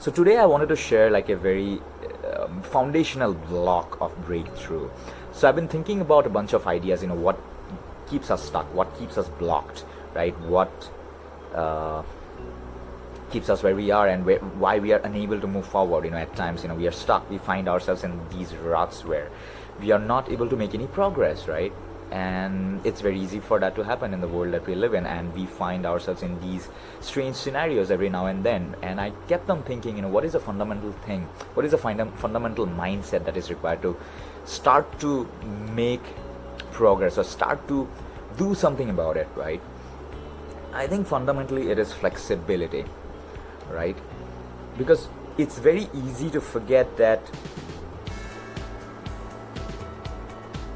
So today I wanted to share like a very foundational block of breakthrough. So I've been thinking about a bunch of ideas, what keeps us stuck, what keeps us blocked, right? What uh, keeps us where we are, and why we are unable to move forward. At times, we are stuck. We find ourselves in these ruts where we are not able to make any progress, right? And it's very easy for that to happen in the world that we live in, and we find ourselves in these strange scenarios every now and then. And I kept on thinking, what is a fundamental thing, what is a fundamental mindset that is required to start to make progress or start to do something about it, right? I think fundamentally it is flexibility, right? Because it's very easy to forget that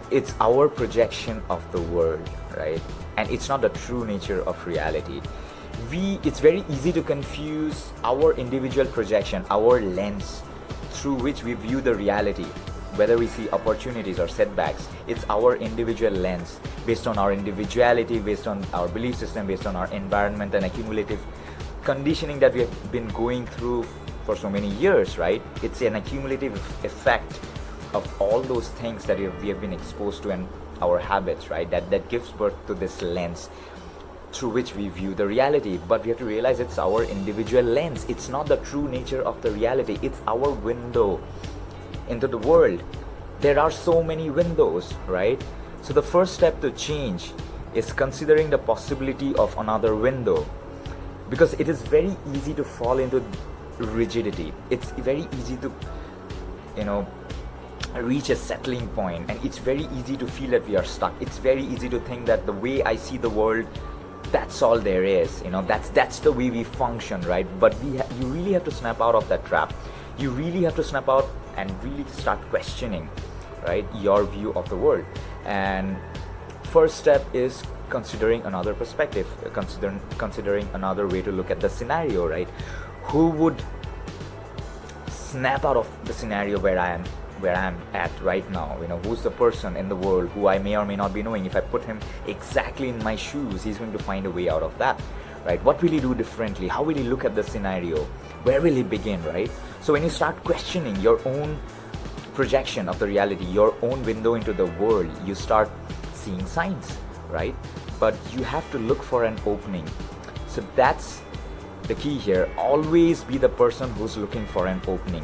it's our projection of the world, right? And it's not the true nature of reality. It's very easy to confuse our individual projection, our lens through which we view the reality, whether we see opportunities or setbacks. It's our individual lens, based on our individuality, based on our belief system, based on our environment and accumulative conditioning that we have been going through for so many years, right? It's an accumulative effect of all those things that we have been exposed to, and our habits, right? That gives birth to this lens through which we view the reality. But we have to realize it's our individual lens. It's not the true nature of the reality. It's our window into the world. There are so many windows, right? So the first step to change is considering the possibility of another window, because it is very easy to fall into rigidity. It's very easy to reach a settling point, and it's very easy to feel that we are stuck. It's very easy to think that the way I see the world, that's all there is. That's the way we function, right? But you really have to snap out of that trap. You really have to snap out and really start questioning, right, your view of the world. And first step is considering another perspective, considering another way to look at the scenario, right? Who would snap out of the scenario where I am at right now? Who's the person in the world who I may or may not be knowing? If I put him exactly in my shoes, he's going to find a way out of that, right? What will he do differently? How will he look at the scenario? Where will he begin, right? So when you start questioning your own projection of the reality, your own window into the world, you start seeing signs, right? But you have to look for an opening. So that's the key here. Always be the person who's looking for an opening.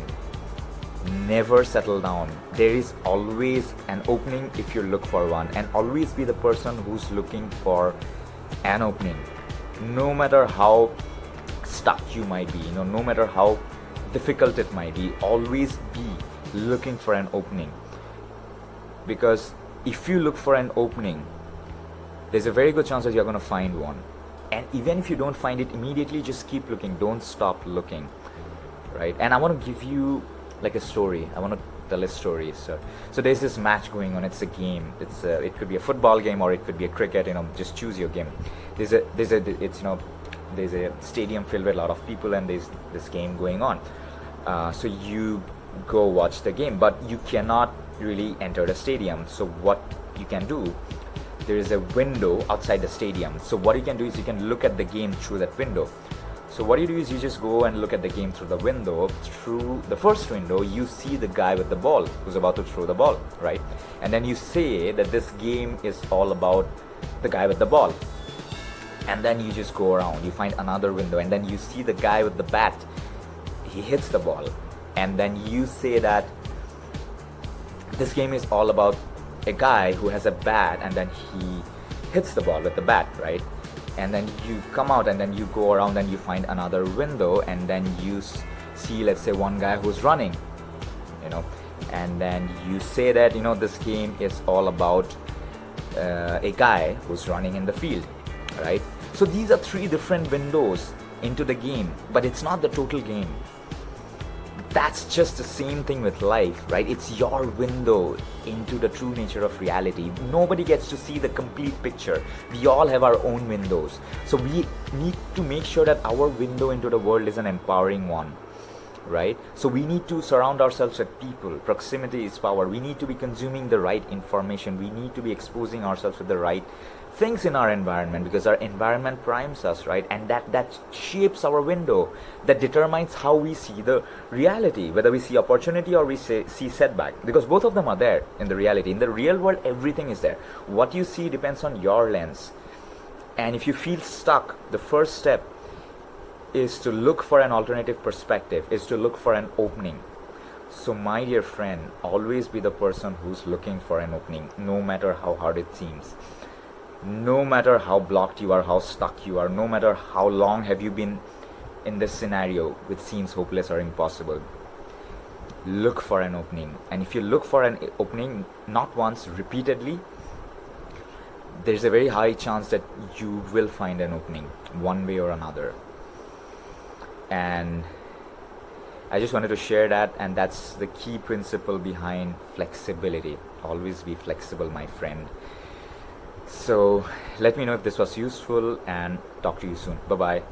Never settle down. There is always an opening if you look for one, and always be the person who's looking for an opening. No matter how stuck you might be, no matter how difficult it might be, always be looking for an opening. Because if you look for an opening, there's a very good chance that you're going to find one. And even if you don't find it immediately, just keep looking. Don't stop looking, right? And I want to give you like a story. I want to tell a story. So there's this match going on. It's a game. It could be a football game, or it could be a cricket. Just choose your game. There's a stadium filled with a lot of people, and there's this game going on. So you go watch the game, but you cannot really enter the stadium. So what you can do, there is a window outside the stadium. So what you can do is you can look at the game through that window. So what you do is you just go and look at the game through the window. Through the first window, you see the guy with the ball who's about to throw the ball, right? And then you say that this game is all about the guy with the ball. And then you just go around, you find another window, and then you see the guy with the bat. He hits the ball. And then you say that this game is all about a guy who has a bat, and then he hits the ball with the bat, right? And then you come out, and then you go around, and you find another window, and then you see, let's say, one guy who's running, and then you say that this game is all about a guy who's running in the field, right? So these are three different windows into the game, but it's not the total game. That's just the same thing with life, right? It's your window into the true nature of reality. Nobody gets to see the complete picture. We all have our own windows. So we need to make sure that our window into the world is an empowering one, right? So we need to surround ourselves with people. Proximity is power. We need to be consuming the right information. We need to be exposing ourselves with the right things in our environment, because our environment primes us, right? And that shapes our window, that determines how we see the reality, whether we see opportunity or we see setback, because both of them are there in the reality. In the real world, everything is there. What you see depends on your lens. And if you feel stuck, the first step is to look for an alternative perspective, is to look for an opening. So my dear friend, always be the person who's looking for an opening, no matter how hard it seems. No matter how blocked you are, how stuck you are, no matter how long have you been in this scenario which seems hopeless or impossible, look for an opening. And if you look for an opening not once, repeatedly, there's a very high chance that you will find an opening one way or another. And I just wanted to share that, and that's the key principle behind flexibility. Always be flexible, my friend. So let me know if this was useful, and talk to you soon. Bye bye.